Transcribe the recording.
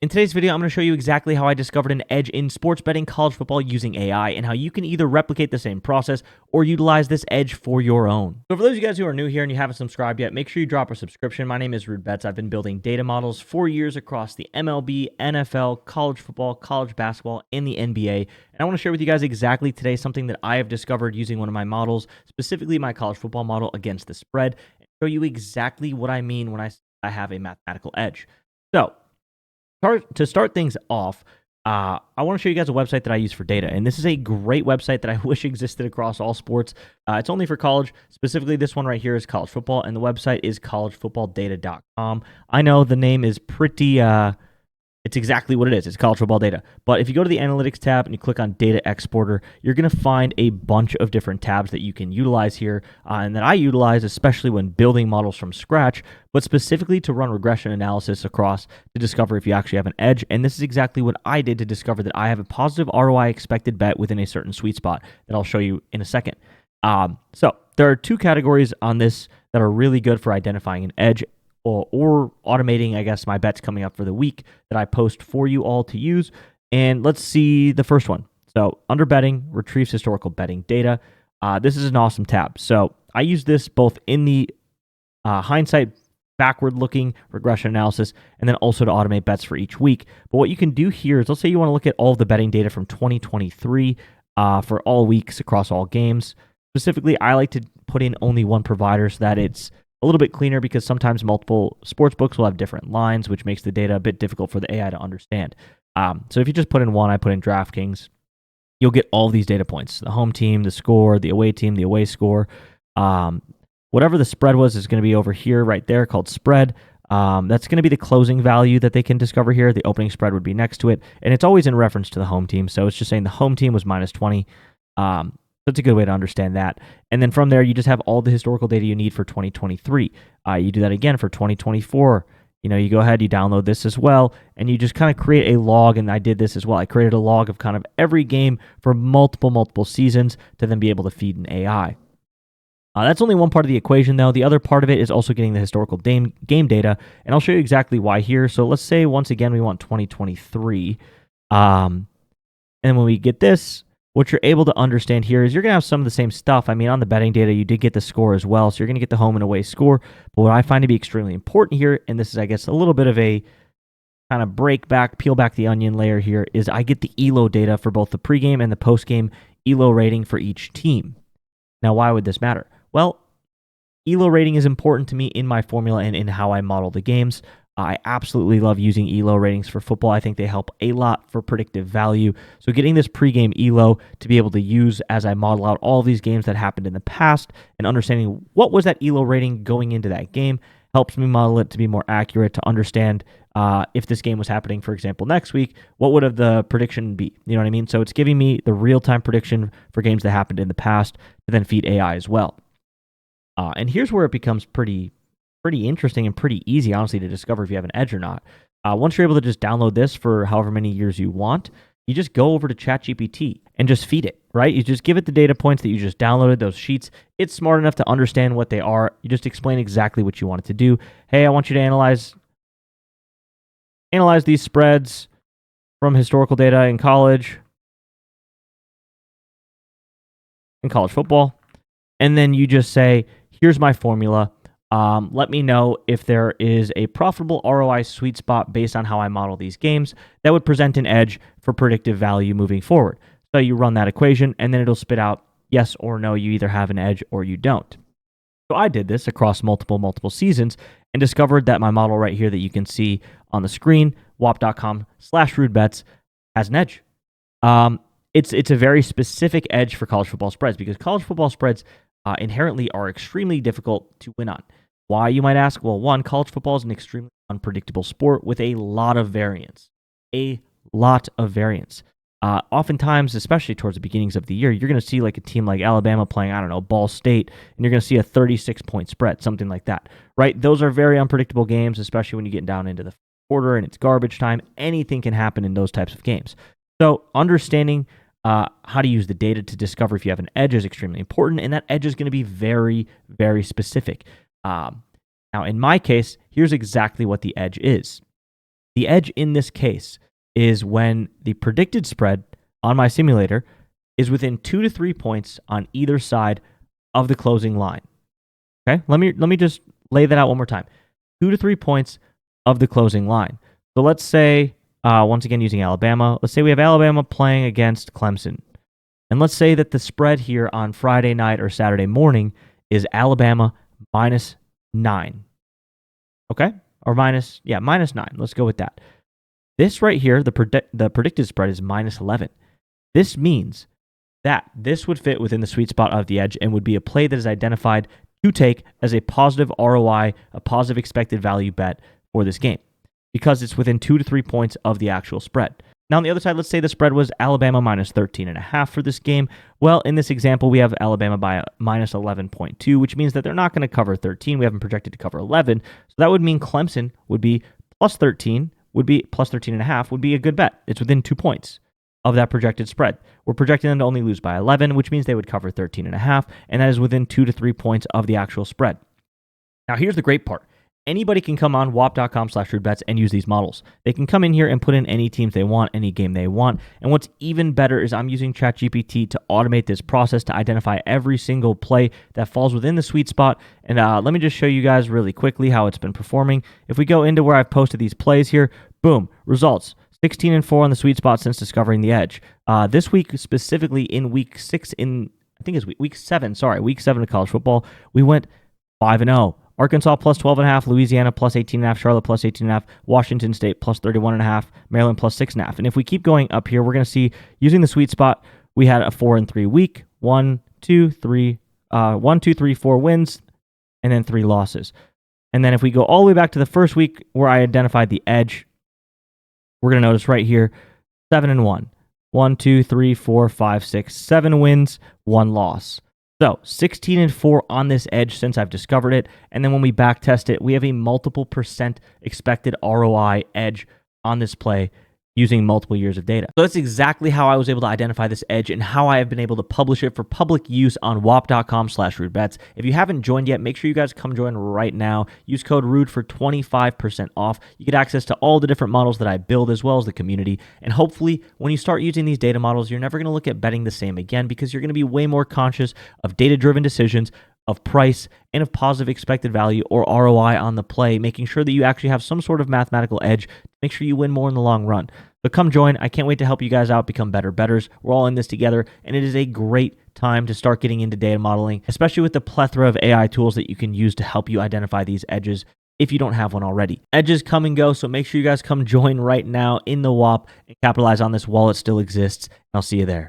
In today's video, I'm going to show you exactly how I discovered an edge in sports betting college football using AI and how you can either replicate the same process or utilize this edge for your own. So for those of you guys who are new here and you haven't subscribed yet, make sure you drop a subscription. My name is RudeBets. I've been building data models for years across the MLB, NFL, college football, college basketball, and the NBA. And I want to share with you guys exactly today something that I have discovered using one of my models, specifically my college football model against the spread, and show you exactly what I mean when I have a mathematical edge. So to start things off, I want to show you guys a website that I use for data. And this is a great website that I wish existed across all sports. It's only for college. Specifically, this one right here is college football, and the website is collegefootballdata.com. I know the name is pretty... it's exactly what it is. It's college football data. But if you go to the analytics tab and you click on data exporter, you're going to find a bunch of different tabs that you can utilize here and that I utilize, especially when building models from scratch, but specifically to run regression analysis across to discover if you actually have an edge. And this is exactly what I did to discover that I have a positive ROI expected bet within a certain sweet spot that I'll show you in a second. So there are two categories on this that are really good for identifying an edge or automating, I guess, my bets coming up for the week that I post for you all to use. And let's see the first one. So under betting, retrieves historical betting data. This is an awesome tab. So I use this both in the hindsight backward-looking regression analysis and then also to automate bets for each week. But what you can do here is, let's say you want to look at all of the betting data from 2023 for all weeks across all games. Specifically, I like to put in only one provider so that it's a little bit cleaner, because sometimes multiple sportsbooks will have different lines, which makes the data a bit difficult for the AI to understand. So if you just put in one, I put in DraftKings, you'll get all these data points: the home team, the score, the away team, the away score. Whatever the spread was is going to be over here right there called spread. That's going to be the closing value that they can discover here. The opening spread would be next to it, and it's always in reference to the home team. So it's just saying the home team was minus 20. That's a good way to understand that. And then from there, you just have all the historical data you need for 2023. You do that again for 2024. You go ahead, you download this as well, and you just kind of create a log. And I did this as well. I created a log of kind of every game for multiple seasons to then be able to feed an AI. That's only one part of the equation, though. The other part of it is also getting the historical game data, and I'll show you exactly why here. So let's say, once again, we want 2023. And when we get this, what you're able to understand here is you're going to have some of the same stuff. I mean, on the betting data, you did get the score as well, so you're going to get the home and away score. But what I find to be extremely important here, and this is, I guess, a little bit of a kind of peel back the onion layer here, is I get the ELO data for both the pregame and the postgame ELO rating for each team. Now, why would this matter? Well, ELO rating is important to me in my formula and in how I model the games. I absolutely love using ELO ratings for football. I think they help a lot for predictive value. So getting this pregame ELO to be able to use as I model out all these games that happened in the past and understanding what was that ELO rating going into that game helps me model it to be more accurate, to understand if this game was happening, for example, next week, what would have the prediction be? You know what I mean? So it's giving me the real-time prediction for games that happened in the past to then feed AI as well. And here's where it becomes pretty interesting and pretty easy, honestly, to discover if you have an edge or not. Once you're able to just download this for however many years you want, you just go over to ChatGPT and just feed it, right? You just give it the data points that you just downloaded, those sheets. It's smart enough to understand what they are. You just explain exactly what you want it to do. Hey, I want you to analyze these spreads from historical data in college football. And then you just say, here's my formula. Let me know if there is a profitable ROI sweet spot based on how I model these games that would present an edge for predictive value moving forward. So you run that equation, and then it'll spit out yes or no. You either have an edge or you don't. So I did this across multiple seasons and discovered that my model right here that you can see on the screen, wap.com/RudeBets, has an edge. It's a very specific edge for college football spreads, because college football spreads inherently are extremely difficult to win on. Why, you might ask? Well, one, college football is an extremely unpredictable sport with a lot of variance. Oftentimes, especially towards the beginnings of the year, you're going to see like a team like Alabama playing, I don't know, Ball State, and you're going to see a 36-point spread, something like that, right? Those are very unpredictable games, especially when you get down into the quarter and it's garbage time. Anything can happen in those types of games. So understanding how to use the data to discover if you have an edge is extremely important, and that edge is going to be very, very specific. Now, in my case, here's exactly what the edge is. The edge in this case is when the predicted spread on my simulator is within 2 to 3 points on either side of the closing line. Okay, let me just lay that out one more time. 2 to 3 points of the closing line. So let's say, once again using Alabama, let's say we have Alabama playing against Clemson. And let's say that the spread here on Friday night or Saturday morning is Alabama -9. Okay? Or -9. Let's go with that. This right here, the predicted spread is -11. This means that this would fit within the sweet spot of the edge and would be a play that is identified to take as a positive ROI, a positive expected value bet for this game, because it's within 2 to 3 points of the actual spread. Now, on the other side, let's say the spread was Alabama -13.5 for this game. Well, in this example, we have Alabama by -11.2, which means that they're not going to cover 13. We have them projected to cover 11. So that would mean Clemson would be +13, would be +13.5, would be a good bet. It's within 2 points of that projected spread. We're projecting them to only lose by 11, which means they would cover 13.5, and that is within 2 to 3 points of the actual spread. Now, here's the great part. Anybody can come on whop.com/RudeBets and use these models. They can come in here and put in any teams they want, any game they want. And what's even better is I'm using ChatGPT to automate this process to identify every single play that falls within the sweet spot. And let me just show you guys really quickly how it's been performing. If we go into where I've posted these plays here, boom, results. 16-4 on the sweet spot since discovering the edge. This week, specifically in week 7 of college football, we went 5-0. Arkansas +12.5, Louisiana +18.5, Charlotte +18.5, Washington State +31.5, Maryland +6.5. And if we keep going up here, we're going to see, using the sweet spot, we had a 4-3 week, 1, 2, 3, 4 wins, and then 3 losses. And then if we go all the way back to the first week where I identified the edge, we're going to notice right here, 7-1. 1, 2, 3, 4, 5, 6, 7 wins, 1 loss. So 16-4 on this edge since I've discovered it. And then when we back test it, we have a multiple % expected ROI edge on this play using multiple years of data. So that's exactly how I was able to identify this edge and how I have been able to publish it for public use on whop.com/RudeBets. If you haven't joined yet, make sure you guys come join right now. Use code RUDE for 25% off. You get access to all the different models that I build as well as the community. And hopefully, when you start using these data models, you're never going to look at betting the same again, because you're going to be way more conscious of data-driven decisions, of price, and of positive expected value or ROI on the play, making sure that you actually have some sort of mathematical edge to make sure you win more in the long run. But come join. I can't wait to help you guys out become better bettors. We're all in this together, and it is a great time to start getting into data modeling, especially with the plethora of AI tools that you can use to help you identify these edges if you don't have one already. Edges come and go, so make sure you guys come join right now in the WAP and capitalize on this while it still exists, and I'll see you there.